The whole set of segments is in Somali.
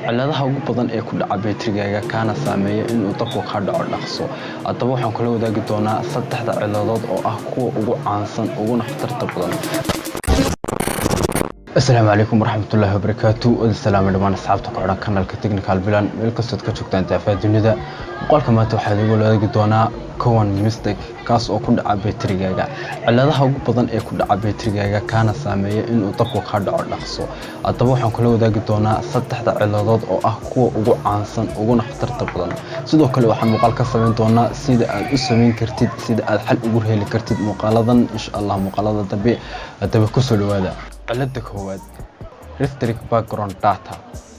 ciladaha ugu badan ee ku dhaca baytarigaaga kana saameeya in uu dabku ka dhaco dhaqso. Haddaba waxaan kula wadaagi doonaa saddexda ciladood oo ah kuwa ugu caansan uguna khatarta badan. السلام عليكم ورحمة الله وبركاته. السلام عليكم أصحابتك على قناة تكنيكال بلان ملكستد كجوجتان تافا dunida. Qolka maanta waxaa lagu wadaagi doonaa kowan mistake kaas oo ku dhaca baytarigaaga. Ciladaha ugu badan ee ku dhaca baytarigaaga kana saameeya in uu dabku ka dhaco dhaqso. Haddaba waxaan kula wadaagi doonaa saddexda ciladood oo ah kuwa ugu caansan uguna khatarta badan. Sidoo kale waxaan muuqaal ka sameyn doonaa sida aad u sameyn kartid sida aad xal ugu heli kartid muuqaaladan insha Allah muuqaalada dambe. Haddaba ku soo dhawaada. cilada koowaad restrict background data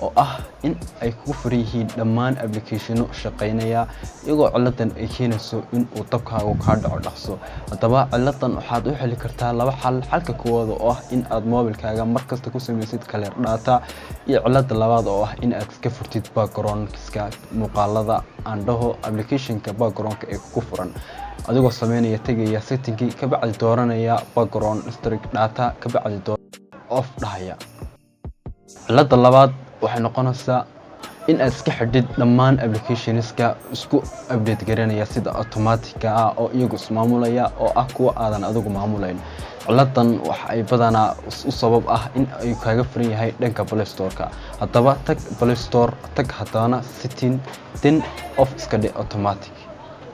oo ah in ay kugu furan yihiin dhammaan applicationo shaqeynaya iyagoo ciladan ay keenayso in uu dabkaagu ka dhaco dhaqso. Haddaba ciladan waxaad u heli kartaa laba xal. Xalka koowaad oo ah in aad mobilkaaga markasta ku sameysid clear data, iyo cilada labaad oo ah in aad iska furtid backgroundska muuqaalada andhaho applicationka backgroundka ee kugu furan adigoo sameynaya tagaya settingki ka bacdi dooranaya background restrict data ka bacdi off dhahaya. cilada labaad waxay noqonaysaa in aad iska xidhid dhammaan applicationska isku update garanaya sida automatic ah oo iyagu ismaamulaya oo ah kuwa aadan adigu maamulayn. ciladan waxa ay badanaa u sabab ah in ay kaaga furan yahay dhanka Play Store-ka. Haddaba tag Play Store, tag hadana setting then off iska dhig automatic.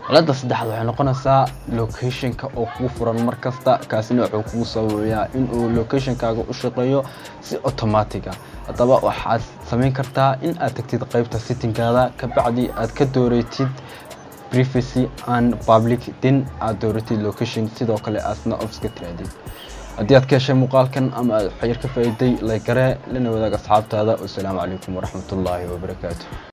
cilada saddexaad waxay noqonaysaa locationka oo kugu furan markasta kaasina wuxuu kugu sababayaa in uu locationkaaga u shaqeeyo si automatic ah. Haddaba waxaad sameyn kartaa in aad tagtid qaybta settingkaada ka bacdi aad ka dooratid privacy and public then aad dooratid location sidoo kale aadna off iska tiraadid. haddii aad ka heshay muuqaalkan ama aad xiriir ka faa'iiday like garee lana wadaag asxaabtaada. Assalaamu calaykum waraxmatullaahi wabarakaatuh.